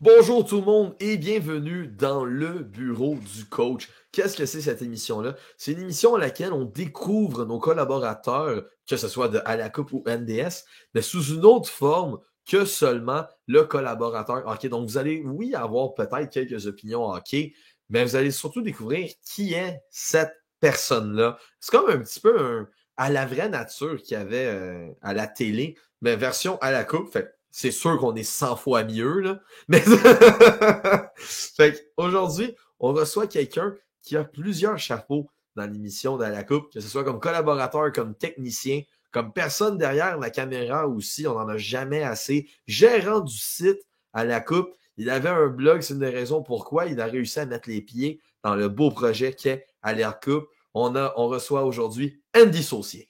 Bonjour tout le monde et bienvenue dans le bureau du coach. Qu'est-ce que c'est cette émission-là? C'est une émission à laquelle on découvre nos collaborateurs, que ce soit de À la Coupe ou NDS, mais sous une autre forme que seulement le collaborateur hockey. Donc vous allez, oui, avoir peut-être quelques opinions hockey, mais vous allez surtout découvrir qui est cette personne-là. C'est comme un petit peu à la vraie nature qu'il y avait à la télé, mais version À la Coupe. Fait c'est sûr qu'on est 100 fois mieux, là. Mais fait aujourd'hui, on reçoit quelqu'un qui a plusieurs chapeaux dans l'émission de la Coupe, que ce soit comme collaborateur, comme technicien, comme personne derrière la caméra aussi, on n'en a jamais assez. Gérant du site à la Coupe, il avait un blog, c'est une des raisons pourquoi il a réussi à mettre les pieds dans le beau projet qu'est à la Coupe. On reçoit aujourd'hui Andy Saucier.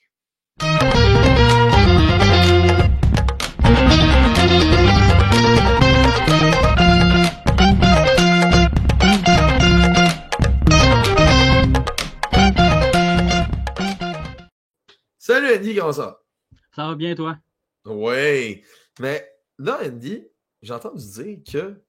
Salut Andy, comment ça va? Ça va bien, toi? Oui, mais là, Andy, j'ai entendu dire que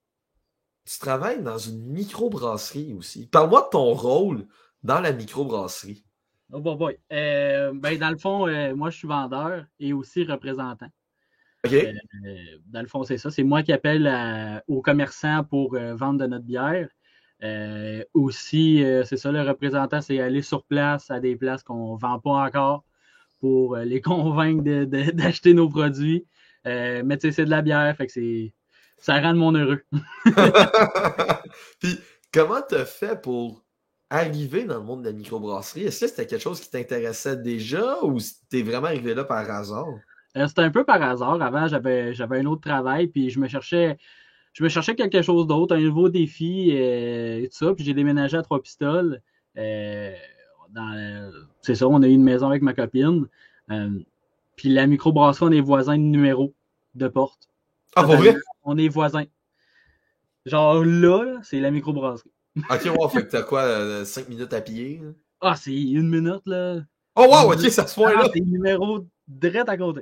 tu travailles dans une microbrasserie aussi. Parle-moi de ton rôle dans la microbrasserie. Oh boy. Ben, dans le fond, moi, je suis vendeur et aussi représentant. Euh, OK? Dans le fond, c'est ça. C'est moi qui appelle aux commerçants pour vendre de notre bière. Aussi, c'est ça, le représentant, c'est aller sur place à des places qu'on ne vend pas encore pour les convaincre d'acheter nos produits. Mais tu sais, c'est de la bière, fait que ça rend le monde heureux. Puis, comment t'as fait pour arriver dans le monde de la microbrasserie? Est-ce que c'était quelque chose qui t'intéressait déjà ou t'es vraiment arrivé là par hasard? C'était un peu par hasard. Avant, j'avais un autre travail, puis je me cherchais quelque chose d'autre, un nouveau défi et tout ça. Puis j'ai déménagé à Trois-Pistoles. Euh, c'est ça, on a eu une maison avec ma copine. Euh, puis la microbrasserie, on est voisins de numéro de porte. Ah, pour Totalement. vrai? On est voisins. Genre là, c'est la microbrasserie. OK, wow, fait que t'as quoi, 5 minutes à pied? Là? Ah, c'est une minute, là. Oh Une wow, OK, minute. ça se Ah, point là. c'est numéro direct à côté.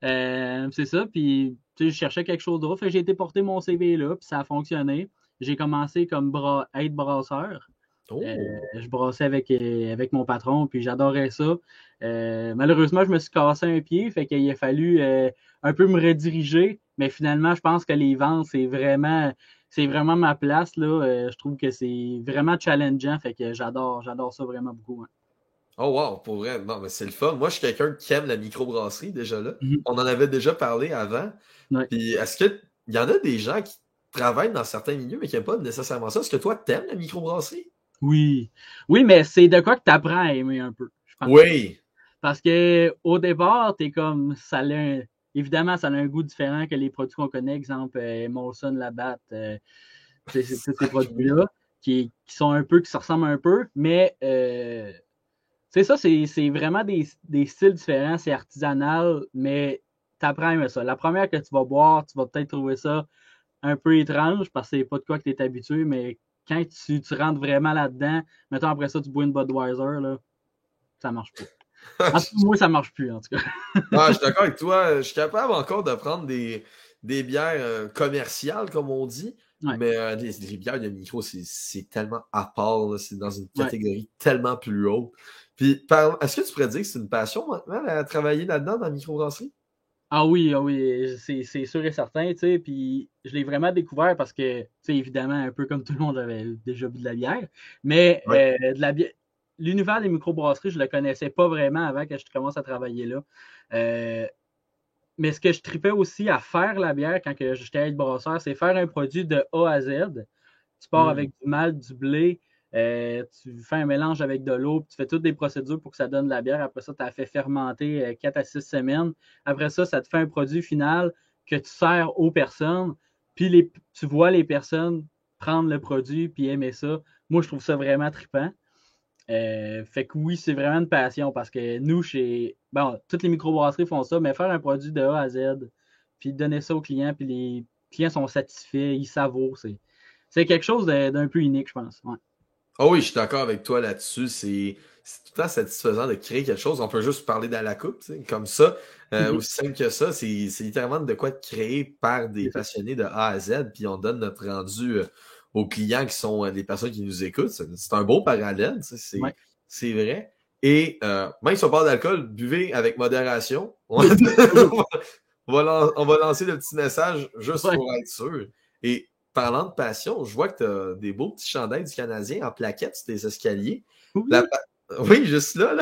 C'est ça, puis tu sais, je cherchais quelque chose d'autre. Fait que j'ai été porter mon CV là, puis ça a fonctionné. J'ai commencé comme être brasseur. Euh, Oh! je brassais avec mon patron, puis j'adorais ça. Malheureusement, je me suis cassé un pied, fait qu'il a fallu un peu me rediriger. Mais finalement, je pense que les ventes, c'est vraiment ma place là. Je trouve que c'est vraiment challengeant, fait que j'adore ça vraiment beaucoup. Hein. Oh wow, pour vrai, non, mais c'est le fun. Moi, je suis quelqu'un qui aime la microbrasserie déjà là. Mhm. On en avait déjà parlé avant. Ouais. Puis est-ce que il y en a des gens qui travaillent dans certains milieux mais qui n'aiment pas nécessairement ça? Est-ce que toi, t'aimes la microbrasserie? Oui. Oui, mais c'est de quoi que tu apprends à aimer un peu, je pense. Oui. Parce que au départ, t'es comme évidemment, ça a un goût différent que les produits qu'on connaît, exemple Molson, Labatt, tous ces produits-là, qui sont un peu, qui se ressemblent un peu, mais c'est ça, c'est vraiment des styles différents, c'est artisanal, mais t'apprends à aimer ça. La première que tu vas boire, tu vas peut-être trouver ça un peu étrange parce que c'est pas de quoi que tu es habitué, mais quand tu rentres vraiment là-dedans, mettons après ça, tu bois une Budweiser, là, ça marche pas. En tout cas, moi, ça marche plus, en tout cas. Ah, je suis d'accord avec toi. Je suis capable encore de prendre des bières commerciales, comme on dit, Ouais, mais les bières de micro, c'est tellement à part, là. C'est dans une ouais. catégorie tellement plus haute. Puis, est-ce que tu pourrais dire que c'est une passion maintenant à travailler là-dedans dans la microbrasserie? Ah oui, c'est sûr et certain, tu sais, puis je l'ai vraiment découvert parce que, tu sais, évidemment, un peu comme tout le monde avait déjà bu de la bière, mais Oui. de la bière, l'univers des microbrasseries, je le connaissais pas vraiment avant que je commence à travailler là. Euh, mais ce que je tripais aussi à faire la bière quand que j'étais à être brasseur, c'est faire un produit de A à Z. Tu pars Hmm. avec du malt, du blé, tu fais un mélange avec de l'eau, puis tu fais toutes des procédures pour que ça donne de la bière. Après ça, tu as fait fermenter 4 à 6 semaines. Après ça, ça te fait un produit final que tu sers aux personnes, puis tu vois les personnes prendre le produit puis aimer ça. Moi, je trouve ça vraiment trippant. Fait que oui, c'est vraiment une passion parce que nous, bon, toutes les microbrasseries font ça, mais faire un produit de A à Z, puis donner ça aux clients, puis les clients sont satisfaits, ils savourent, c'est quelque chose d'un peu unique, je pense. Ouais. Ah oui, je suis d'accord avec toi là-dessus. c'est tout le temps satisfaisant de créer quelque chose. On peut juste parler dans la coupe, tu sais, comme ça. Aussi simple que ça, c'est littéralement de quoi créer par des passionnés de A à Z, puis on donne notre rendu aux clients qui sont les personnes qui nous écoutent. C'est un beau parallèle, tu sais, c'est vrai. Et même si on parle d'alcool, buvez avec modération. On va lancer le petit message juste pour être sûr. Et parlant de passion, je vois que tu as des beaux petits chandails du Canadien en plaquettes sur tes escaliers. Oui, oui, juste là.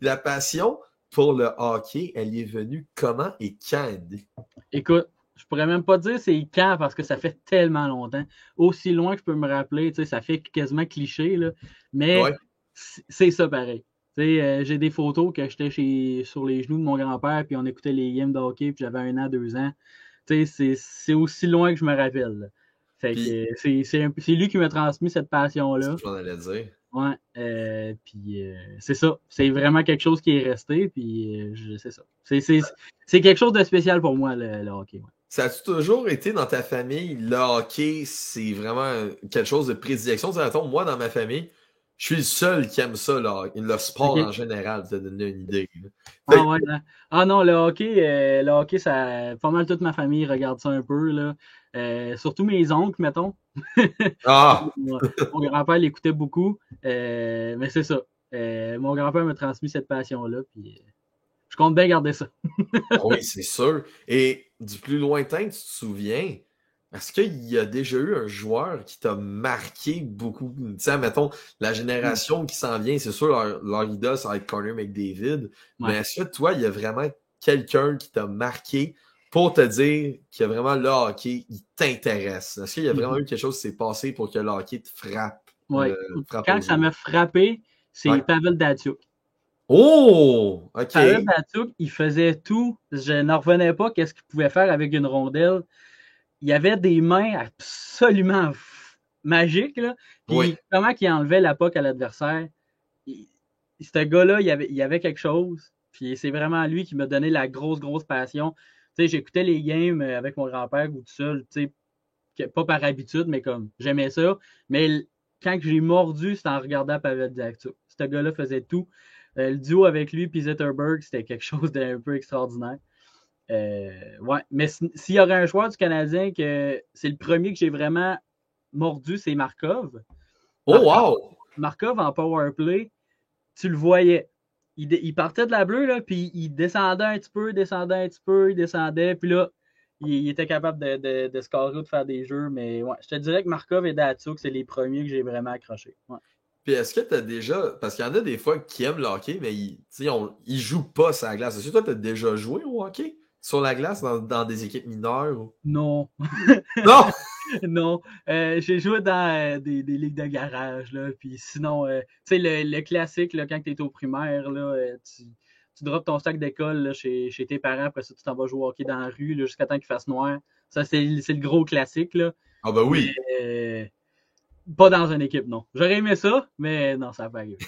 La passion pour le hockey, elle est venue comment et quand, Andy? Écoute, je pourrais même pas dire c'est quand parce que ça fait tellement longtemps. Aussi loin que je peux me rappeler, ça fait quasiment cliché, là, mais c'est ça pareil. J'ai des photos que j'étais sur les genoux de mon grand-père, puis on écoutait les games de hockey, puis j'avais 1 an, 2 ans. C'est aussi loin que je me rappelle. Là. Fait que c'est lui qui m'a transmis cette passion-là. C'est ce que j'en allais dire. Ouais, puis c'est ça. C'est vraiment quelque chose qui est resté, puis c'est ça. C'est quelque chose de spécial pour moi, le hockey. Ouais. Ça a-tu toujours été dans ta famille, le hockey, c'est vraiment quelque chose de prédilection? Attends, moi, dans ma famille, je suis le seul qui aime ça, le sport en général, pour te donner une idée. Ah ouais, là. Ah non, le hockey, ça, pas mal toute ma famille regarde ça un peu, là. Surtout mes oncles, mettons. Mon grand-père l'écoutait beaucoup, mais c'est ça. Mon grand-père m'a transmis cette passion-là, puis je compte bien garder ça. Oui, c'est sûr. Et du plus lointain, tu te souviens, est-ce qu'il y a déjà eu un joueur qui t'a marqué beaucoup? Tu sais, mettons, la génération qui s'en vient, c'est sûr, leur idole, ça va être Connor McDavid. Mais est-ce que toi, il y a vraiment quelqu'un qui t'a marqué pour te dire que vraiment le hockey, il t'intéresse? Est-ce qu'il y a vraiment eu quelque chose qui s'est passé pour que le hockey te frappe? Oui. Quand ça m'a frappé, c'est Pavel Datsyuk. Oh! OK. Pavel Datsyuk, il faisait tout. Je n'en revenais pas qu'est-ce qu'il pouvait faire avec une rondelle. Il avait des mains absolument magiques. Là. Puis comment il enlevait la puck à l'adversaire. Ce gars-là, il avait quelque chose. Puis c'est vraiment lui qui m'a donné la grosse passion. Tu sais, j'écoutais les games avec mon grand-père ou tout seul, tu sais, pas par habitude, mais comme j'aimais ça. Mais quand j'ai mordu, c'était en regardant Pavel Datsyuk. Ce gars-là faisait tout. Le duo avec lui et Zetterberg, c'était quelque chose d'un peu extraordinaire. Ouais, mais s'il y aurait un joueur du Canadien que c'est le premier que j'ai vraiment mordu, c'est Markov. Markov en power play, tu le voyais. Il partait de la bleue, là, puis il descendait un petit peu, il descendait, puis là, il était capable de scorer ou de faire des jeux, mais ouais, je te dirais que Markov et Datsyuk, c'est les premiers que j'ai vraiment accrochés. Ouais. Puis est-ce que tu as déjà. Parce qu'il y en a des fois qui aiment le hockey, mais ils jouent pas sur la glace. Est-ce que toi, tu as déjà joué au hockey sur la glace dans des équipes mineures? Ou... Non. Non! Non. J'ai joué dans des ligues de garage, là. Puis sinon, tu sais, le classique, là, quand tu es au primaire, là, tu drops ton sac d'école chez tes parents, après ça, tu t'en vas jouer au hockey dans la rue jusqu'à temps qu'il fasse noir. Ça, c'est le gros classique, là. Ah ben oui! Mais, pas dans une équipe, non. J'aurais aimé ça, mais non, ça n'a pas arrivé.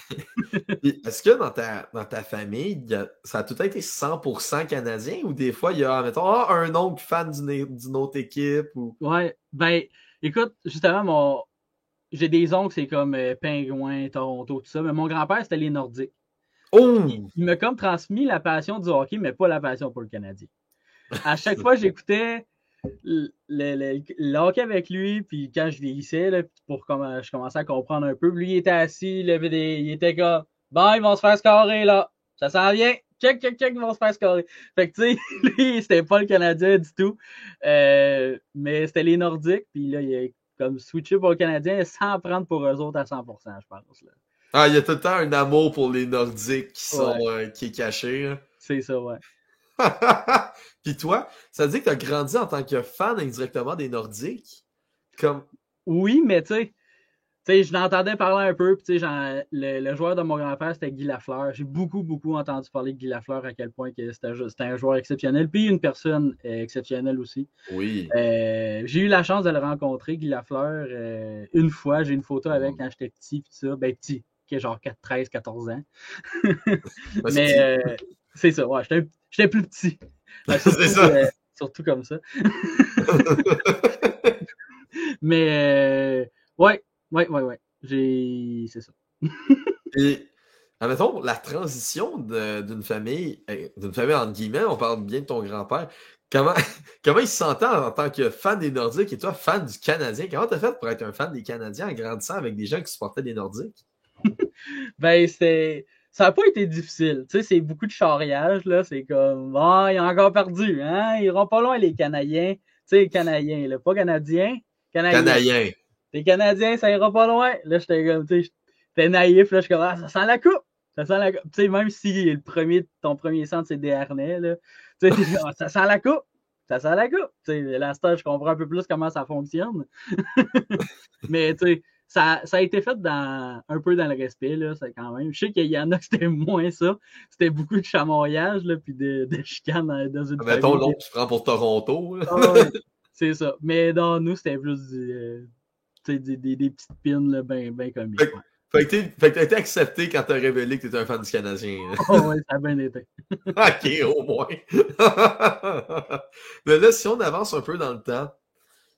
Est-ce que dans ta famille, ça a tout été 100% canadien ou des fois, il y a, mettons, un oncle fan d'une autre équipe? Ou... Ouais, ben, écoute, justement, j'ai des oncles, c'est comme Pingouin, Toronto, tout ça, mais mon grand-père, c'était les Nordiques. Oh! Il m'a comme transmis la passion du hockey, mais pas la passion pour le Canadien. À chaque fois, j'écoutais le hockey avec lui, puis quand je vieillissais, là, je commençais à comprendre un peu, lui, il était assis, il était comme, bon, ils vont se faire scorer, là. Ça s'en vient. Check, ils vont se faire scorer. Fait que, tu sais, lui, c'était pas le Canadien du tout. Mais c'était les Nordiques, puis là, il a comme switché pour le Canadien sans prendre pour eux autres à 100%, je pense. Là. Ah, il y a tout le temps un amour pour les Nordiques qui est caché. Hein. C'est ça, ouais. Puis toi, ça veut dire que tu as grandi en tant que fan indirectement des Nordiques? Comme... Oui, mais tu sais, je l'entendais parler un peu, puis tu sais, le joueur de mon grand-père, c'était Guy Lafleur. J'ai beaucoup entendu parler de Guy Lafleur, à quel point que c'était un joueur exceptionnel, puis une personne exceptionnelle aussi. Oui. J'ai eu la chance de le rencontrer, Guy Lafleur, une fois. J'ai une photo avec quand j'étais petit, puis ça. Ben, petit, qui est genre 13, 14 ans. Mais c'est ça, ouais, j'étais plus petit. C'est ça. Surtout comme ça. Mais, ouais. C'est ça. Et admettons, la transition d'une famille entre guillemets, on parle bien de ton grand-père, comment, comment il se sentait en tant que fan des Nordiques et toi, fan du Canadien? Comment t'as fait pour être un fan des Canadiens en grandissant avec des gens qui supportaient des Nordiques? Ben, ça n'a pas été difficile. Tu sais, c'est beaucoup de charriage, là. C'est comme, ah, ils ont encore perdu, hein? Ils iront pas loin, les Canadiens. Tu sais, Canadiens, là. Pas Canadiens, Canadiens. Canadien. Les Canadiens, ça ira pas loin. Là, j'étais comme, tu sais, j'étais naïf, là. Je suis comme, ah, ça sent la coupe. Ça sent la coupe. Tu sais, même si ton premier centre, c'est Desharnais, là. Tu sais, ça sent la coupe. Ça sent la coupe. Tu sais, là, je comprends un peu plus comment ça fonctionne. Mais, tu sais, ça a été fait un peu dans le respect, là, c'est quand même. Je sais qu'il y en a que c'était moins ça. C'était beaucoup de chamoyage, là, puis de chicanes dans une Mettons famille. l'autre, tu prends pour Toronto. Ouais, c'est ça. Mais dans nous, c'était plus des petites pins, là, ben comiques. Fait que t'as été accepté quand t'as révélé que t'étais un fan du Canadien. Oh, ouais, ça a bien été. OK, au moins. Mais là, si on avance un peu dans le temps,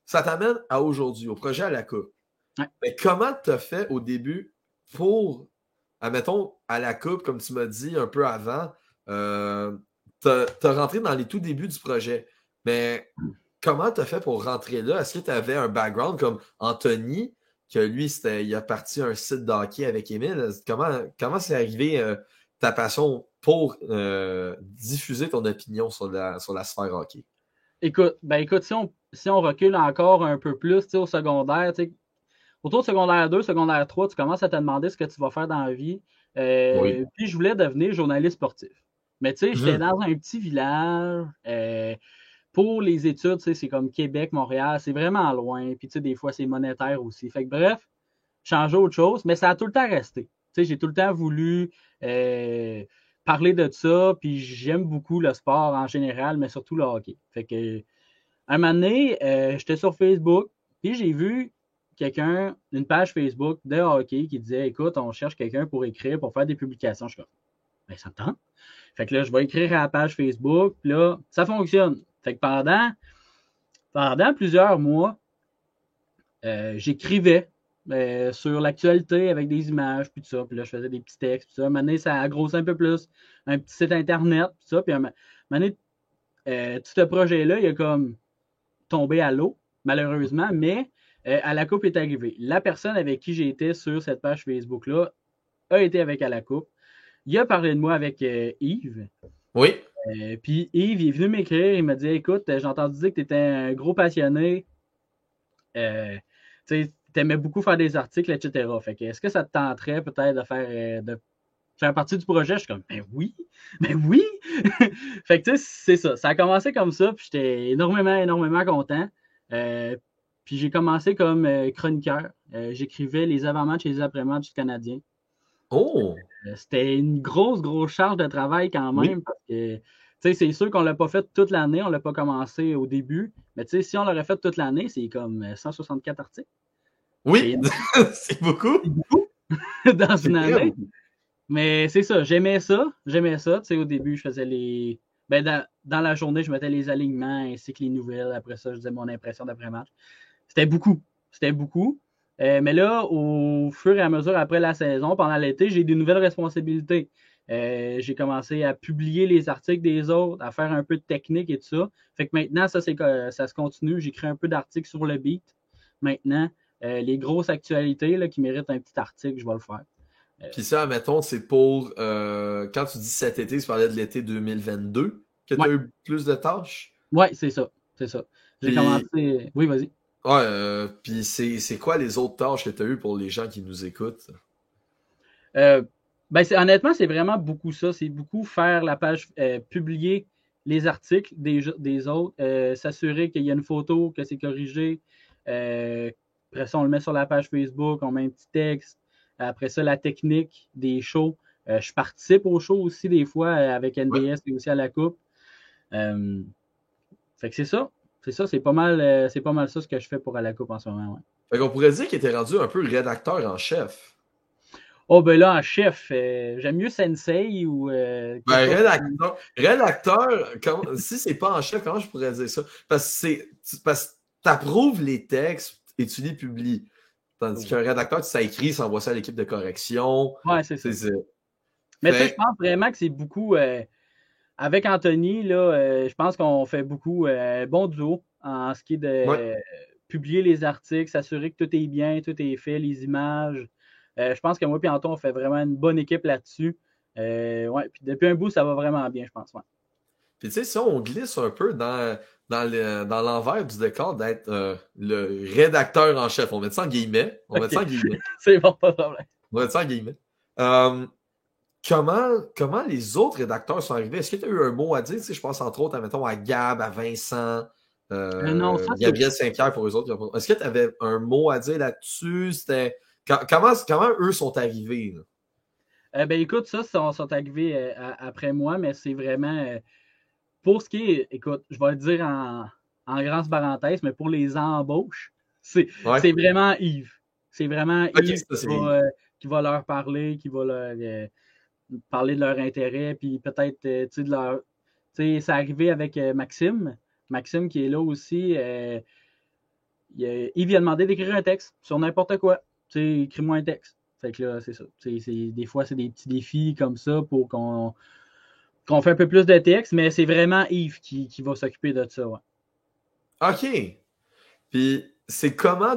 ça t'amène à aujourd'hui, au projet à la Coupe. Ouais. Mais comment t'as fait au début pour, admettons, à la Coupe, comme tu m'as dit un peu avant, t'as rentré dans les tout débuts du projet. Mais comment t'as fait pour rentrer là? Est-ce que tu avais un background comme Anthony, que lui, il a parti un site de hockey avec Émile? Comment c'est arrivé ta passion pour diffuser ton opinion sur la sphère hockey? Écoute, si on recule encore un peu plus, au secondaire, autour de secondaire 2, secondaire 3, tu commences à te demander ce que tu vas faire dans la vie. Oui. Puis je voulais devenir journaliste sportif. Mais tu sais, j'étais dans un petit village. Pour les études, c'est comme Québec, Montréal, c'est vraiment loin. Puis tu sais, des fois, c'est monétaire aussi. Fait que bref, changer autre chose, mais ça a tout le temps resté. Tu sais, j'ai tout le temps voulu parler de ça, puis j'aime beaucoup le sport en général, mais surtout le hockey. Fait que un moment donné, j'étais sur Facebook, puis j'ai vu une page Facebook de hockey qui disait, écoute, on cherche quelqu'un pour écrire, pour faire des publications. Je suis comme, ben ça me tente. Fait que là, je vais écrire à la page Facebook, puis là, ça fonctionne. Fait que pendant plusieurs mois, j'écrivais sur l'actualité avec des images, puis tout ça. Puis là, je faisais des petits textes, puis ça. À un moment donné, ça a grossi un peu plus. Un petit site Internet, puis ça. Puis à un moment donné, tout ce projet-là, il a comme tombé à l'eau, malheureusement, mais à la coupe est arrivée. La personne avec qui j'étais sur cette page Facebook-là a été avec à la coupe. Il a parlé de moi avec Yves. Oui. Puis Yves, il est venu m'écrire, il m'a dit, écoute, j'ai entendu dire que tu étais un gros passionné. Tu aimais beaucoup faire des articles, etc. Fait que est-ce que ça te tenterait peut-être de faire partie du projet? Je suis comme, ben oui! Fait que tu sais, c'est ça. Ça a commencé comme ça, puis j'étais énormément content. Puis j'ai commencé comme chroniqueur. J'écrivais les avant-matchs et les après-matchs du Canadien. Oh! C'était une grosse charge de travail quand même, parce que c'est sûr qu'on ne l'a pas fait toute l'année, on ne l'a pas commencé au début, mais si on l'aurait fait toute l'année, c'est comme 164 articles. Oui, c'est beaucoup. C'est beaucoup dans une année. Mais c'est ça, j'aimais ça. Au début, je faisais dans la journée, je mettais les alignements ainsi que les nouvelles. Après ça, je faisais mon impression d'après-match. C'était beaucoup. Mais là, au fur et à mesure, après la saison, pendant l'été, j'ai des nouvelles responsabilités. J'ai commencé à publier les articles des autres, à faire un peu de technique et tout ça. Fait que maintenant, ça se continue. J'écris un peu d'articles sur le beat. Maintenant, les grosses actualités là, qui méritent un petit article, je vais le faire. Puis ça, mettons, c'est pour quand tu dis cet été, tu parlais de l'été 2022 que tu as eu plus de tâches? Oui, c'est ça. J'ai commencé. Oui, vas-y. Ouais, puis c'est quoi les autres tâches que tu as eues pour les gens qui nous écoutent? Honnêtement, c'est vraiment beaucoup ça. C'est beaucoup faire la page, publier les articles des autres, s'assurer qu'il y a une photo, que c'est corrigé. Après ça, on le met sur la page Facebook, on met un petit texte. Après ça, la technique des shows. Je participe aux shows aussi des fois avec NDS et aussi à la Coupe. Fait que c'est ça. C'est pas mal ça ce que je fais pour à la Coupe en ce moment. Ouais. Fait qu'on pourrait dire qu'il était rendu un peu rédacteur en chef. Oh, ben là, en chef, j'aime mieux Sensei ou. Rédacteur, si c'est pas en chef, comment je pourrais dire ça? Parce que t'approuves les textes et tu les publies. Tandis qu'un rédacteur, ça écrit, ça envoie ça à l'équipe de correction. Ouais, c'est ça. Mais tu sais, je pense vraiment que c'est beaucoup... avec Anthony, là, je pense qu'on fait beaucoup bon duo en ce qui est de publier les articles, s'assurer que tout est bien, tout est fait, les images. Je pense que moi et Anton, on fait vraiment une bonne équipe là-dessus. Ouais, puis depuis un bout, ça va vraiment bien, je pense. Ouais. Puis tu sais, si on glisse un peu dans l'envers du décor d'être le rédacteur en chef, on met ça en guillemets. On met ça en guillemets. C'est bon, pas de problème. On met ça en guillemets. Comment les autres rédacteurs sont arrivés? Est-ce que tu as eu un mot à dire? Tu sais, je pense entre autres, mettons, à Gab, à Vincent, Non, ça, Gabriel Saint-Pierre pour eux autres. Est-ce que tu avais un mot à dire là-dessus? Comment eux sont arrivés? Ben écoute, ça, ils sont arrivés après moi, mais c'est vraiment pour ce qui est, écoute, je vais le dire en grande parenthèse, mais pour les embauches, c'est vraiment Yves. C'est vraiment Yves qui va leur parler, qui va leur parler de leur intérêt, puis peut-être, tu sais, de leur. Tu sais, c'est arrivé avec Maxime. Maxime qui est là aussi. Yves lui a demandé d'écrire un texte sur n'importe quoi. Tu sais, écris-moi un texte. Fait que là, c'est ça. Des fois, c'est des petits défis comme ça pour qu'on fait un peu plus de texte, mais c'est vraiment Yves qui va s'occuper de ça. Ouais. OK. Puis, c'est comment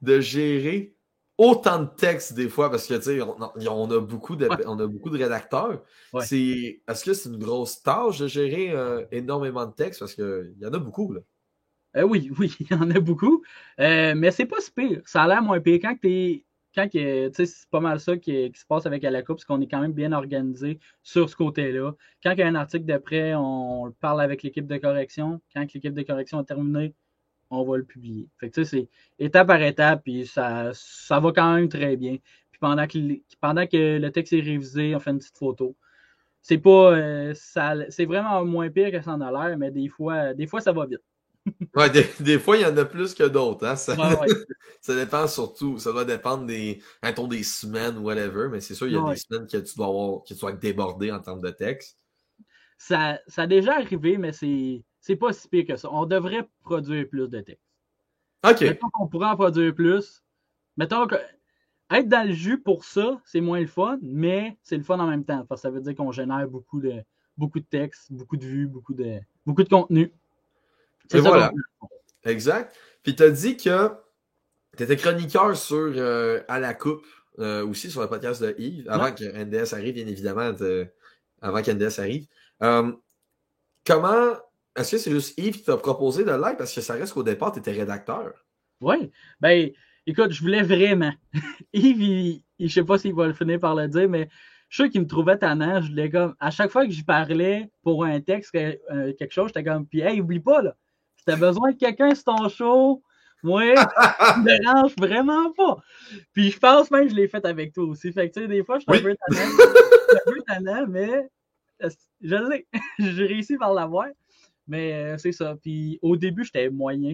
de gérer autant de textes des fois, parce que, tu sais, on a beaucoup de rédacteurs. Ouais. Est-ce que c'est une grosse tâche de gérer énormément de textes? Parce qu'il y en a beaucoup, là. Oui, il y en a beaucoup. Mais c'est pas si pire. Ça a l'air moins pire. C'est pas mal ça qui se passe avec la coupe, parce qu'on est quand même bien organisé sur ce côté-là. Quand il y a un article de prêt, on parle avec l'équipe de correction. Quand l'équipe de correction est terminée, on va le publier. Fait que c'est étape par étape, puis ça va quand même très bien. Puis pendant que le texte est révisé, on fait une petite photo. C'est pas c'est vraiment moins pire que ça en a l'air, mais des fois ça va vite. Ouais, des fois, il y en a plus que d'autres. Hein? Ça dépend surtout. Ça doit dépendre des semaines ou whatever, mais c'est sûr, il y a des semaines que tu dois être débordé en termes de texte. Ça a déjà arrivé, mais c'est pas si pire que ça. On devrait produire plus de textes. OK. Mettons qu'on pourrait en produire plus. Mettons que être dans le jus pour ça, c'est moins le fun, mais c'est le fun en même temps. Parce que ça veut dire qu'on génère beaucoup de textes, beaucoup de vues, beaucoup de contenu. Et voilà. Exact. Puis tu as dit que tu étais chroniqueur sur À la Coupe, aussi sur le podcast de Yves, avant que NDS arrive, bien évidemment, avant qu'NDS arrive. Comment. Est-ce que c'est juste Yves qui t'a proposé de l'être? Parce que ça reste qu'au départ, tu étais rédacteur. Oui. Ben, écoute, je voulais vraiment. Yves, je sais pas s'il va le finir par le dire, mais je suis sûr qu'il me trouvait tannant. Je voulais comme. À chaque fois que j'y parlais pour un texte, quelque chose, j'étais comme. Puis, hey, oublie pas, là. Si t'as besoin de quelqu'un sur ton show, moi, ça me dérange vraiment pas. Puis, je pense même que je l'ai fait avec toi aussi. Fait que, tu sais, des fois, je suis un peu tannant, mais je l'ai. J'ai réussi par l'avoir. Mais c'est ça. Puis, au début, j'étais moyen.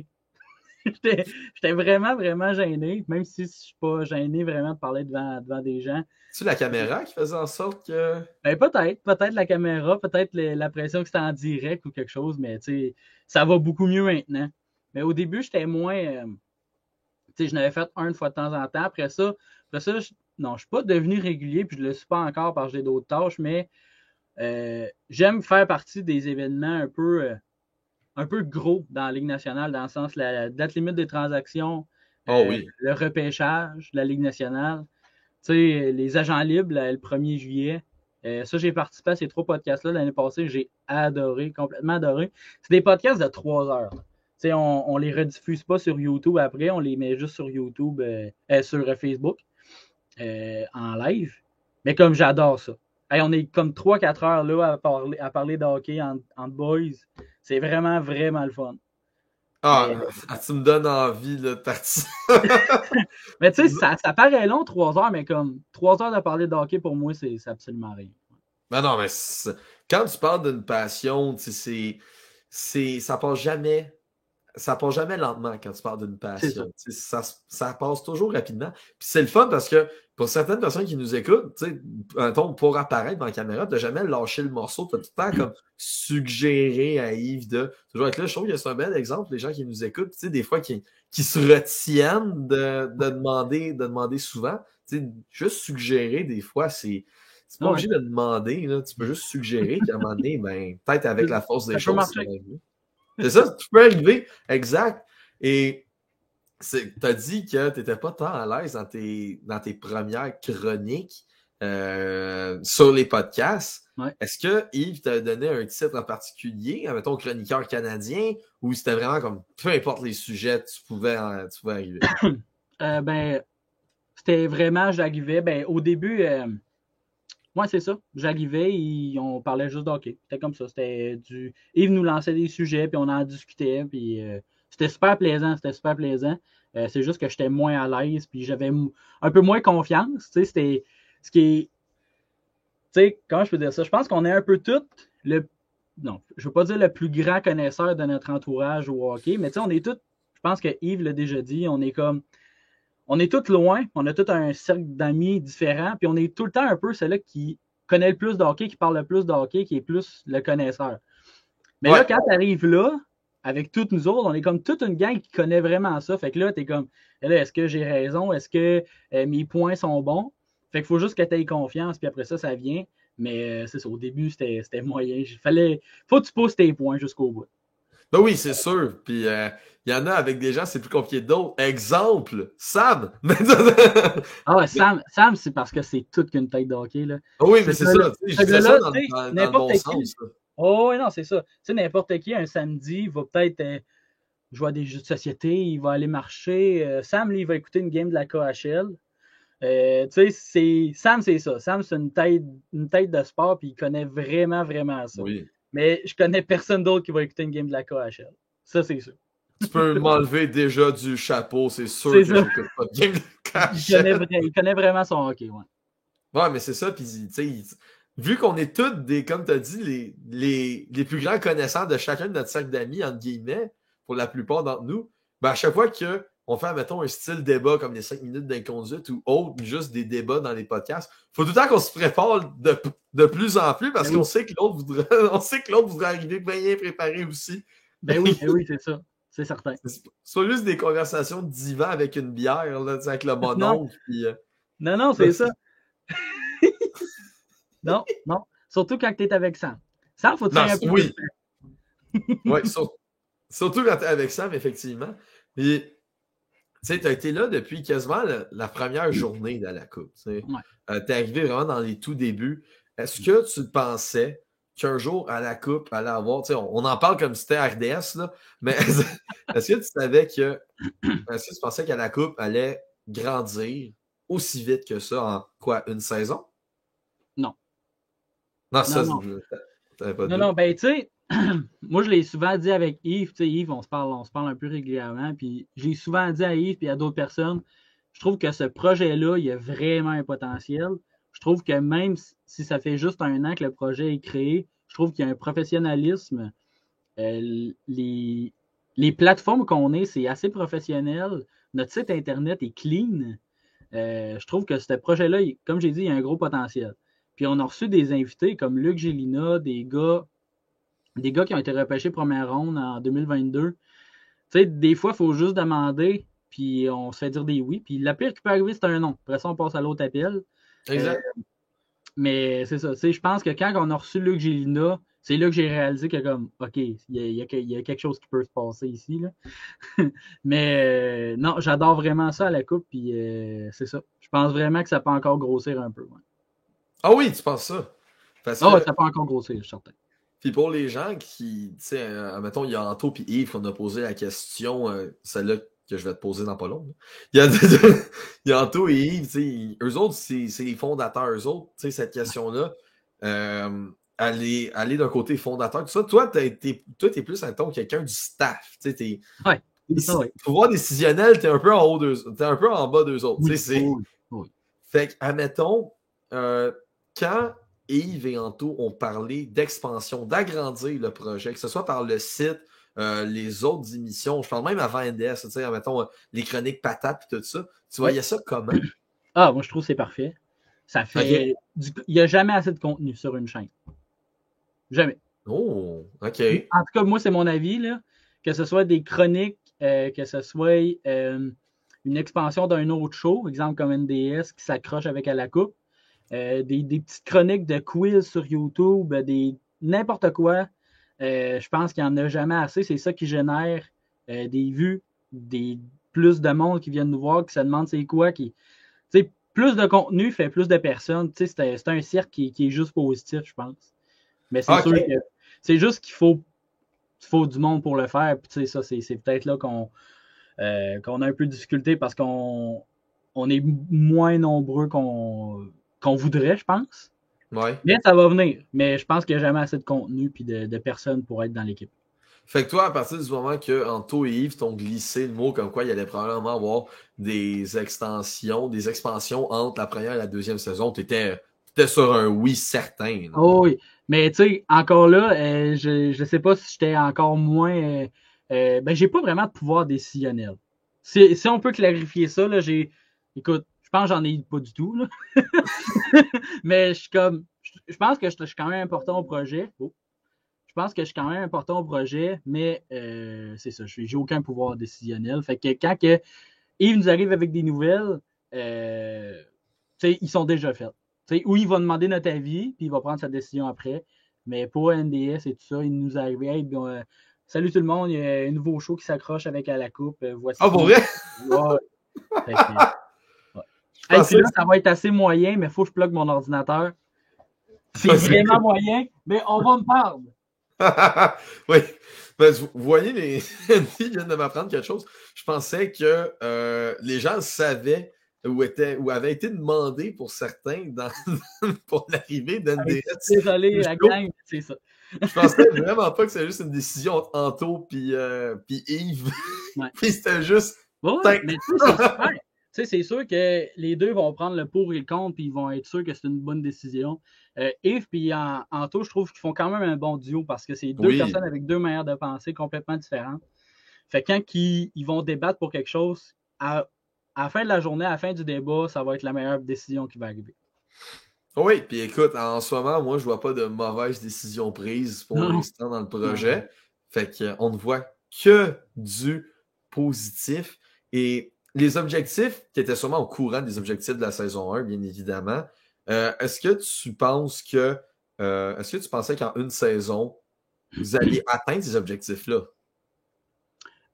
J'étais vraiment, vraiment gêné, même si je suis pas gêné vraiment de parler devant des gens. C'est la caméra qui faisait en sorte que. Ben, peut-être la caméra, peut-être la pression que c'était en direct ou quelque chose, mais ça va beaucoup mieux maintenant. Mais au début, j'étais moins. Je n'avais fait une fois de temps en temps. Après ça, non, je ne suis pas devenu régulier, puis je ne le suis pas encore parce que j'ai d'autres tâches, mais j'aime faire partie des événements un peu gros dans la Ligue nationale, dans le sens la date limite des transactions, le repêchage de la Ligue nationale, les agents libres le 1er juillet. Ça, j'ai participé à ces 3 podcasts-là l'année passée. J'ai adoré, complètement adoré. C'est des podcasts de 3 heures. On les rediffuse pas sur YouTube après, on les met juste sur YouTube, sur Facebook, en live. Mais comme j'adore ça. Hey, on est comme 3-4 heures là à parler de hockey entre boys. C'est vraiment, vraiment le fun. Tu me donnes envie là, de partir. Mais tu sais, ça paraît long, 3 heures, mais comme 3 heures de parler de hockey, pour moi, c'est absolument rien. Ben non, mais quand tu parles d'une passion, ça passe jamais. Ça passe jamais lentement quand tu parles d'une passion. Ça passe toujours rapidement. Puis c'est le fun parce que pour certaines personnes qui nous écoutent, pour apparaître dans la caméra, tu n'as jamais lâché le morceau. Tu as tout le temps comme suggéré à Yves de toujours être là. Je trouve que c'est un bel exemple, les gens qui nous écoutent, des fois qui se retiennent de demander souvent. Juste suggérer, des fois, c'est c'est pas obligé de demander, là, tu peux juste suggérer qu'à un moment donné, ben, peut-être avec la force des choses, ça va arriver. C'est ça, tu peux arriver, exact. Et tu as dit que tu n'étais pas tant à l'aise dans tes premières chroniques sur les podcasts. Ouais. Est-ce que Yves t'a donné un titre en particulier, mettons chroniqueur canadien, ou c'était vraiment comme peu importe les sujets, tu pouvais arriver? Ben, c'était vraiment, j'arrivais. Ben, au début, ouais, c'est ça. J'arrivais et on parlait juste d'hockey. C'était comme ça. C'était du. Yves nous lançait des sujets, puis on en discutait, puis c'était super plaisant. C'est juste que j'étais moins à l'aise, puis j'avais un peu moins confiance. Tu sais, c'était ce qui est. Tu sais, comment je peux dire ça? Je pense qu'on est un peu tous non, je ne veux pas dire le plus grand connaisseur de notre entourage au hockey, mais tu sais, on est tous. Je pense que Yves l'a déjà dit, on est comme. On est tous loin, on a tout un cercle d'amis différents, puis on est tout le temps un peu celui qui connaît le plus de hockey, qui parle le plus de hockey, qui est plus le connaisseur. Mais là, quand tu arrives là, avec toutes nous autres, on est comme toute une gang qui connaît vraiment ça. Fait que là, tu es comme, là, est-ce que j'ai raison? Est-ce que mes points sont bons? Fait qu'il faut juste que tu aies confiance, puis après ça, ça vient. Mais c'est ça, au début, c'était moyen. Faut que tu poses tes points jusqu'au bout. Ben oui, c'est sûr. Puis il y en a avec des gens, c'est plus compliqué que d'autres. Exemple, Sam! Ah ouais, Sam, c'est parce que c'est toute qu'une tête de hockey. Là. Oui, mais c'est ça. Je disais ça dans le bon sens. Oh oui, non, c'est ça. Tu sais, n'importe qui, un samedi, va peut-être jouer à des jeux de société, il va aller marcher. Sam, lui, il va écouter une game de la KHL. Tu sais, Sam, c'est ça. Sam, c'est une tête de sport, puis il connaît vraiment, vraiment ça. Oui. Mais je connais personne d'autre qui va écouter une game de la KHL. Ça, c'est sûr. Tu peux m'enlever déjà du chapeau, c'est sûr que j'écoute pas de game de KHL. Il connaît vraiment son hockey, ouais. Ouais, mais c'est ça, puis tu sais, vu qu'on est tous des, comme tu as dit, les plus grands connaissants de chacun de notre cercle d'amis, entre guillemets, pour la plupart d'entre nous, ben à chaque fois qu'on fait, mettons, un style débat comme les 5 minutes d'inconduite ou autre, juste des débats dans les podcasts, faut tout le temps qu'on se prépare de plus en plus parce qu'on sait que l'autre voudrait arriver bien préparé aussi. Ben oui, c'est ça. C'est certain. C'est pas juste des conversations de divan avec une bière, là, avec le mononcle. Puis, non, c'est ça. Non. Surtout quand tu es avec Sam. Sam, faut te faire un peu. Oui. Oui, surtout quand tu es avec Sam, effectivement. Puis, tu sais, tu as été là depuis quasiment la première journée de la Coupe. Tu es arrivé vraiment dans les tout débuts. Est-ce que tu pensais qu'un jour, à la Coupe, allait avoir... On en parle comme si c'était RDS, là, mais est-ce que tu savais que... Est-ce que tu pensais qu'à la Coupe allait grandir aussi vite que ça en, quoi, une saison? Non. Non, ça, non. Pas non, ben, tu sais, moi, je l'ai souvent dit avec Yves. Tu sais, Yves, on se parle un peu régulièrement, puis je l'ai souvent dit à Yves et à d'autres personnes. Je trouve que ce projet-là, il y a vraiment un potentiel. Je trouve que même si ça fait juste un an que le projet est créé, je trouve qu'il y a un professionnalisme. Les plateformes qu'on est, c'est assez professionnel. Notre site Internet est clean. Je trouve que ce projet-là, comme j'ai dit, il y a un gros potentiel. Puis on a reçu des invités comme Luc Gélina, des gars qui ont été repêchés première ronde en 2022. Tu sais, des fois, il faut juste demander, puis on se fait dire des oui. Puis la pire qui peut arriver, c'est un non. Après ça, on passe à l'autre appel. Exact. Mais c'est ça. Je pense que quand on a reçu Luc Gélina, c'est là que j'ai réalisé que comme, OK, il y a quelque chose qui peut se passer ici. Là. Mais non, j'adore vraiment ça à la coupe, puis c'est ça. Je pense vraiment que ça peut encore grossir un peu. Ouais. Ah oui, tu penses ça? Parce que, ça peut encore grossir, je suis certain. Puis pour les gens qui, tu sais, mettons, il y a Anto et Yves qu'on a posé la question, celle-là que je vais te poser dans pas long. Il y a Anto et Yves, tu sais, eux autres, c'est les fondateurs, eux autres, tu sais, cette question-là. Aller d'un côté fondateur, tout ça. Toi, t'es plus, mettons, quelqu'un du staff. Tu sais, ouais. Pouvoir décisionnel, t'es un peu t'es un peu en bas d'eux autres. Oui. Fait que, admettons, quand Yves et Anto ont parlé d'expansion, d'agrandir le projet, que ce soit par le site, les autres émissions, je parle même avant NDS, tu sais, mettons, les chroniques patates et tout ça, tu voyais ça comment? Ah, moi, je trouve que c'est parfait. Ça fait... Il n'y a jamais assez de contenu sur une chaîne. Jamais. Oh, OK. En tout cas, moi, c'est mon avis, là, que ce soit des chroniques, que ce soit une expansion d'un autre show, exemple comme NDS qui s'accroche avec à la coupe, des petites chroniques de quiz sur YouTube, n'importe quoi. Je pense qu'il n'y en a jamais assez. C'est ça qui génère des vues, plus de monde qui viennent nous voir, qui se demandent c'est quoi. Plus de contenu fait plus de personnes. C'est un cercle qui est juste positif, je pense. Mais c'est sûr que c'est juste qu'il faut du monde pour le faire. Puis, ça, c'est peut-être là qu'on a un peu de difficulté parce qu'on est moins nombreux qu'on voudrait, je pense. Ouais. Mais ça va venir. Mais je pense qu'il n'y a jamais assez de contenu et de personnes pour être dans l'équipe. Fait que toi, à partir du moment que Anto et Yves t'ont glissé le mot comme quoi il allait probablement avoir des expansions entre la première et la deuxième saison, t'étais sur un oui certain. Oh oui. Mais tu sais, encore là, je ne sais pas si j'étais encore moins. J'ai pas vraiment de pouvoir décisionnel. Si on peut clarifier ça, là, écoute, je pense que j'en ai pas du tout. Là. Mais je pense que je suis quand même important au projet. Je pense que je suis quand même important au projet, mais c'est ça, j'ai aucun pouvoir décisionnel. Fait que quand Yves nous arrive avec des nouvelles, ils sont déjà faits. Ou il va demander notre avis, puis il va prendre sa décision après. Mais pour NDS et tout ça, il nous arrive. Hey, salut tout le monde, il y a un nouveau show qui s'accroche avec à la coupe. Voici. Ah, pour vrai? Ouais. Hey, puis là, ça va être assez moyen, mais il faut que je plug mon ordinateur. C'est vraiment moyen, mais on va me parler. Oui. Ben, vous voyez, les ils viennent de m'apprendre quelque chose. Je pensais que les gens savaient ou avaient été demandés pour certains pour l'arrivée d'NDS. Désolé, la gang, c'est ça. Je pensais vraiment pas que c'était juste une décision entre Anto puis Yves. Ouais. Puis c'était juste. Ouais, mais c'est super. C'est sûr que les deux vont prendre le pour et le contre, puis ils vont être sûrs que c'est une bonne décision. Yves et Anto, je trouve qu'ils font quand même un bon duo parce que c'est deux personnes avec deux manières de penser complètement différentes. Fait que quand ils vont débattre pour quelque chose, à la fin de la journée, à la fin du débat, ça va être la meilleure décision qui va arriver. Oui, puis écoute, en ce moment, moi, je vois pas de mauvaises décisions prises pour l'instant dans le projet. Non. Fait qu'on ne voit que du positif. Et les objectifs, qui étaient sûrement au courant des objectifs de la saison 1, bien évidemment, est-ce que tu pensais qu'en une saison, vous alliez atteindre ces objectifs-là?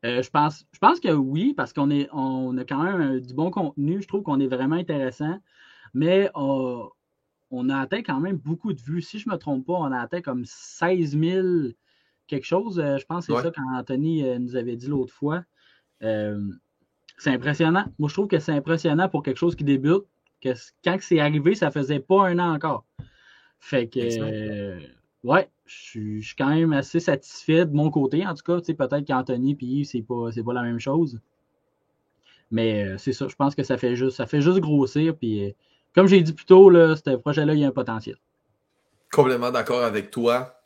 Je pense que oui, parce qu'on a quand même du bon contenu. Je trouve qu'on est vraiment intéressant. Mais on a atteint quand même beaucoup de vues. Si je ne me trompe pas, on a atteint comme 16 000 quelque chose. Je pense que c'est ça qu'Anthony nous avait dit l'autre fois. C'est impressionnant. Moi, je trouve que c'est impressionnant pour quelque chose qui débute. Que quand c'est arrivé, ça faisait pas un an encore. Fait que, ouais, je suis quand même assez satisfait de mon côté. En tout cas, peut-être qu'Anthony et Yves, c'est pas la même chose. Mais c'est ça, je pense que ça fait juste grossir. Puis, comme j'ai dit plus tôt, là, ce projet-là, il y a un potentiel. Complètement d'accord avec toi.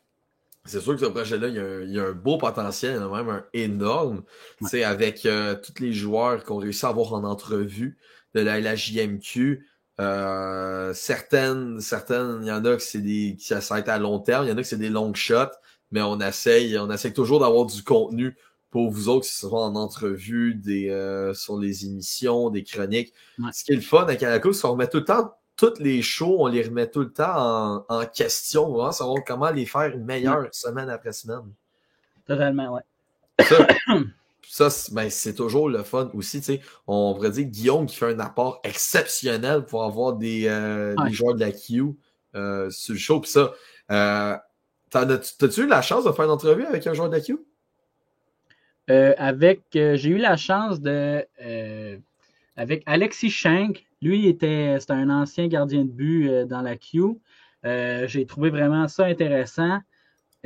C'est sûr que ce projet-là, il y a un beau potentiel, il y en a même un énorme. Ouais. Avec tous les joueurs qu'on réussit à avoir en entrevue de la LHJMQ. Certaines, il y en a que ça va être à long terme, il y en a que c'est des long shots, mais on essaye toujours d'avoir du contenu pour vous autres, que ce soit en entrevue, sur les émissions, des chroniques. Ouais. Ce qui est le fun avec Alako, c'est qu'on remet tout le temps tous les shows, on les remet tout le temps en question, vraiment, savoir comment les faire meilleurs semaine après semaine. Totalement, ouais. Ça c'est toujours le fun aussi. On pourrait dire Guillaume qui fait un apport exceptionnel pour avoir des joueurs de la Q sur le show. Puis ça, t'as-tu eu la chance de faire une entrevue avec un joueur de la Q? J'ai eu la chance avec Alexis Schenk. Lui, c'était un ancien gardien de but dans la Q. J'ai trouvé vraiment ça intéressant.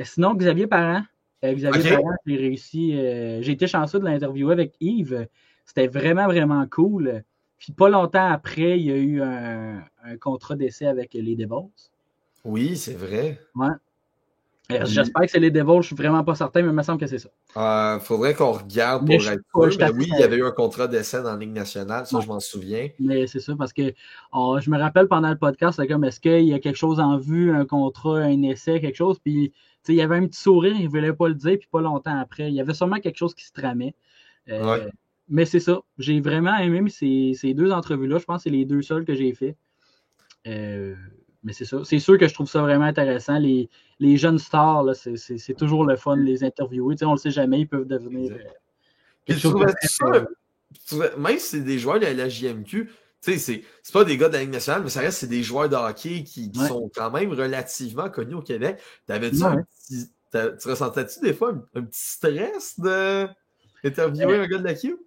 Sinon, Xavier Parent. Parent, j'ai réussi. J'ai été chanceux de l'interviewer avec Yves. C'était vraiment, vraiment cool. Puis pas longtemps après, il y a eu un contrat d'essai avec les Devils. Oui, c'est vrai. Ouais. J'espère que c'est les Devils, je suis vraiment pas certain, mais il me semble que c'est ça. Faudrait qu'on regarde pour être sûr. Mais oui, il y avait eu un contrat d'essai dans la Ligue nationale, ça je m'en souviens. Mais c'est ça, parce que je me rappelle pendant le podcast, c'est comme est-ce qu'il y a quelque chose en vue, un contrat, un essai, quelque chose, puis il y avait un petit sourire, il ne voulait pas le dire, puis pas longtemps après, il y avait sûrement quelque chose qui se tramait. Mais c'est ça, j'ai vraiment aimé ces deux entrevues-là, je pense que c'est les deux seules que j'ai fait. Mais c'est ça. C'est sûr que je trouve ça vraiment intéressant. Les jeunes stars, là, c'est toujours le fun de les interviewer. On ne le sait jamais, ils peuvent devenir quelque chose de très... Même si c'est des joueurs de la JMQ, c'est pas des gars de la Ligue nationale, mais ça reste c'est des joueurs de hockey qui sont quand même relativement connus au Québec. T'avais-tu tu ressentais-tu des fois un petit stress d'interviewer un gars de la Q?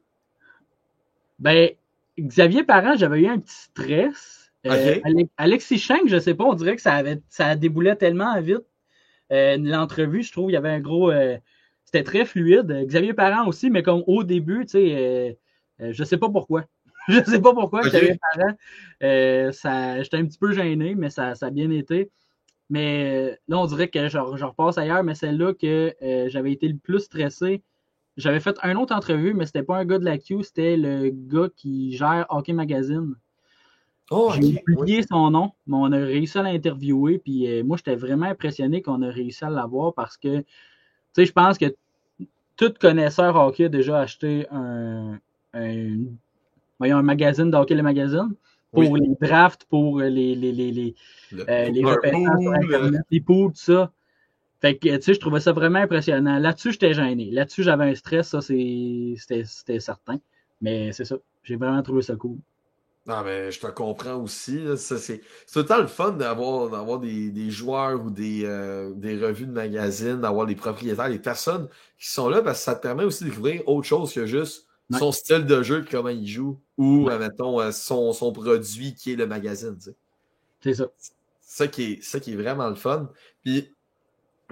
Ben, Xavier Parent, j'avais eu un petit stress. Okay. Alexis Schenk, je sais pas, on dirait que ça déboulait tellement vite. L'entrevue, je trouve, il y avait un gros... c'était très fluide. Xavier Parent aussi, mais comme au début, tu sais, je sais pas pourquoi. Je sais pas pourquoi, Xavier Parent, j'étais un petit peu gêné, mais ça a bien été. Mais là, on dirait que je repasse ailleurs, mais c'est là que j'avais été le plus stressé. J'avais fait une autre entrevue, mais c'était pas un gars de la Q, c'était le gars qui gère Hockey Magazine. Oh, J'ai oublié son nom, mais on a réussi à l'interviewer. Puis moi, j'étais vraiment impressionné qu'on a réussi à l'avoir parce que, tu sais, je pense que tout connaisseur hockey a déjà acheté un magazine de Hockey le Magazine pour les drafts, pour les repêchages sur Internet, les pools, tout ça. Fait que, tu sais, je trouvais ça vraiment impressionnant. Là-dessus, j'étais gêné. Là-dessus, j'avais un stress, ça, c'était certain. Mais c'est ça. J'ai vraiment trouvé ça cool. Non, mais je te comprends aussi. C'est tout le temps le fun d'avoir des joueurs ou des revues de magazines, d'avoir des propriétaires, des personnes qui sont là parce que ça te permet aussi de découvrir autre chose que juste son style de jeu, comment il joue, ou, mettons, son produit qui est le magazine. Tu sais. C'est ça. Ça qui est vraiment le fun. Puis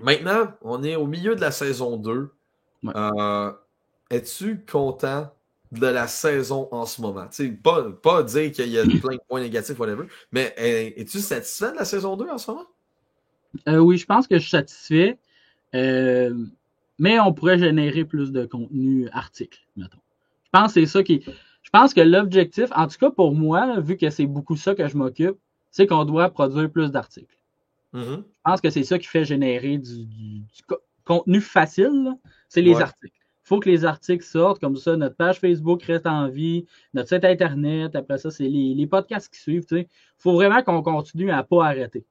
maintenant, on est au milieu de la saison 2. Es-tu content de la saison en ce moment? Pas dire qu'il y a plein de points négatifs, whatever, mais es-tu satisfait de la saison 2 en ce moment? Oui, je pense que je suis satisfait. Mais on pourrait générer plus de contenu article, mettons. Je pense que c'est ça qui. Je pense que l'objectif, en tout cas pour moi, vu que c'est beaucoup ça que je m'occupe, c'est qu'on doit produire plus d'articles. Mm-hmm. Je pense que c'est ça qui fait générer du contenu facile, c'est les articles. Il faut que les articles sortent, comme ça, notre page Facebook reste en vie, notre site Internet, après ça, c'est les podcasts qui suivent. Il faut vraiment qu'on continue à ne pas arrêter.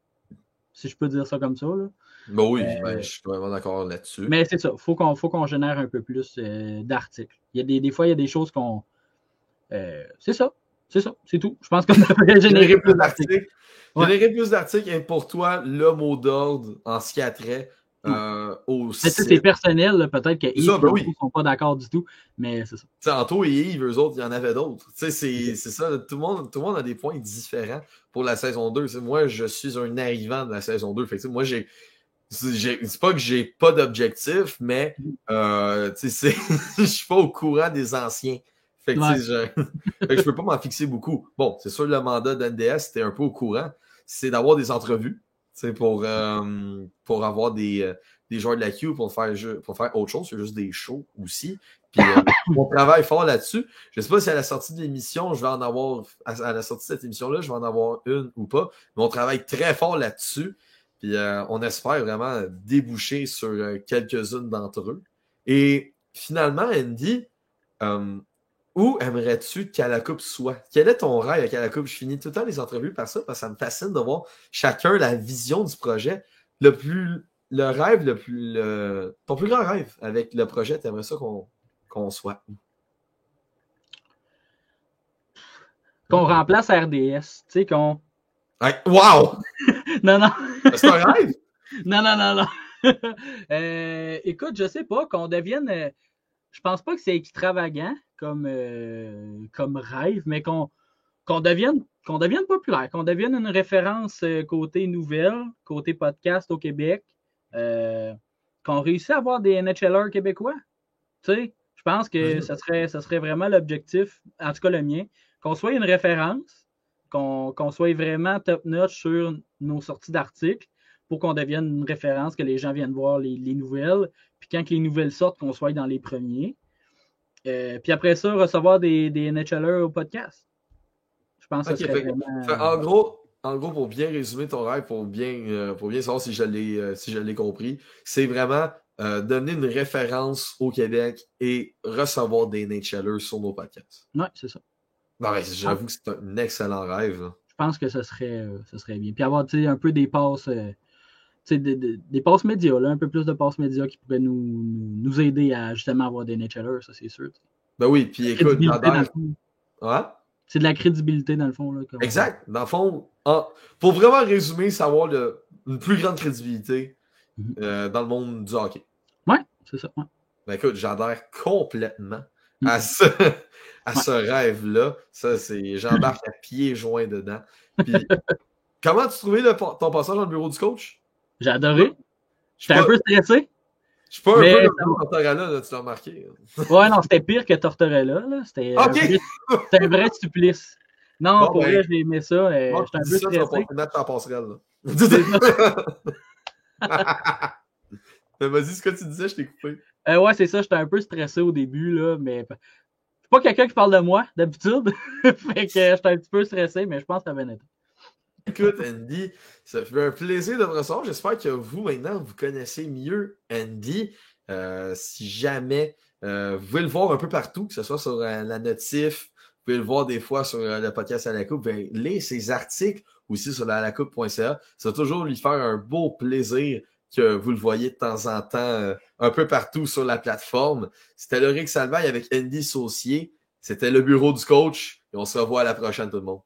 Si je peux dire ça comme ça. Là. Ben oui, je suis vraiment d'accord là-dessus. Mais c'est ça, il faut qu'on génère un peu plus d'articles. Il y a des fois, il y a des choses qu'on... c'est ça, c'est tout. Je pense qu'on devrait générer plus d'articles. Générer plus d'articles est pour toi le mot d'ordre en ce qui a trait au site. C'est personnel, là, peut-être que Yves et ne sont pas d'accord du tout, mais c'est ça. Anto et Yves, eux autres, il y en avait d'autres. C'est ça, tout le monde a des points différents pour la saison 2. Moi, je suis un arrivant de la saison 2. Fait que, moi, c'est pas que j'ai pas d'objectif, mais je suis pas au courant des anciens. Fait que, je peux pas m'en fixer beaucoup. Bon, c'est sûr, le mandat d'NDS, c'était un peu au courant. C'est d'avoir des entrevues pour avoir des joueurs de la Q pour faire autre chose. C'est juste des shows aussi. Puis on travaille fort là-dessus. Je sais pas si à la sortie de l'émission, je vais en avoir, à la sortie de cette émission-là, je vais en avoir une ou pas. Mais on travaille très fort là-dessus. Puis on espère vraiment déboucher sur quelques-unes d'entre eux. Et finalement, Andy, où aimerais-tu qu'à la coupe soit? Quel est ton rêve à la coupe? Je finis tout le temps les entrevues par ça, parce que ça me fascine de voir chacun la vision du projet. Ton plus grand rêve avec le projet, tu aimerais ça qu'on soit où? Qu'on remplace RDS. Tu sais, qu'on. Wow! Non. C'est un rêve? Non. Écoute, je sais pas, qu'on devienne. Je pense pas que c'est extravagant comme rêve, mais qu'on devienne populaire, qu'on devienne une référence côté nouvelle, côté podcast au Québec, qu'on réussisse à avoir des NHLers québécois. Tu sais, je pense que ça serait vraiment l'objectif, en tout cas le mien, qu'on soit une référence, qu'on soit vraiment top-notch sur nos sorties d'articles pour qu'on devienne une référence, que les gens viennent voir les nouvelles, puis quand les nouvelles sortent, qu'on soit dans les premiers. Puis après ça, recevoir des NHLers au podcast. Je pense que ça serait vraiment... En gros, pour bien résumer ton rêve, pour bien savoir si je l'ai compris, c'est vraiment donner une référence au Québec et recevoir des NHLers sur nos podcasts. Oui, c'est ça. Non, j'avoue que c'est un excellent rêve. je pense que ce serait bien. Puis avoir un peu des passes, des passes médias, là, un peu plus de passes médias qui pourraient nous aider à justement avoir des NHLers, ça c'est sûr. Ben oui, puis écoute, j'adore. Ouais? C'est de la crédibilité dans le fond. Là, exact. Dans le fond, pour vraiment résumer, c'est avoir une plus grande crédibilité dans le monde du hockey. Ouais, c'est ça. Ouais. Ben écoute, j'adhère complètement à ce rêve-là. Ça, j'embarque à pieds joints dedans. Puis, comment tu trouvais ton passage dans le bureau du coach? J'ai adoré. J'étais un peu stressé. Je suis pas un peu comme Tortorella, là, tu l'as remarqué. Ouais, non, c'était pire que Tortorella. Là. C'était un vrai supplice. Non, pour vrai, j'ai aimé ça. J'étais un peu stressé. Tu mettre ta passerelle, là. Vas-y, ce que tu disais, je t'ai coupé. Ouais, c'est ça. J'étais un peu stressé au début, là, mais je suis pas quelqu'un qui parle de moi, d'habitude. Fait que j'étais un petit peu stressé, mais je pense que ça va être. Écoute, Andy, ça fait un plaisir de te recevoir. J'espère que vous, maintenant, vous connaissez mieux Andy. Si jamais, vous pouvez le voir un peu partout, que ce soit sur la notif, vous pouvez le voir des fois sur le podcast à la coupe. Lisez ses articles aussi sur la coupe.ca. Ça va toujours lui faire un beau plaisir que vous le voyez de temps en temps un peu partout sur la plateforme. C'était Loïc Salvaille avec Andy Saucier. C'était le bureau du coach et on se revoit à la prochaine tout le monde.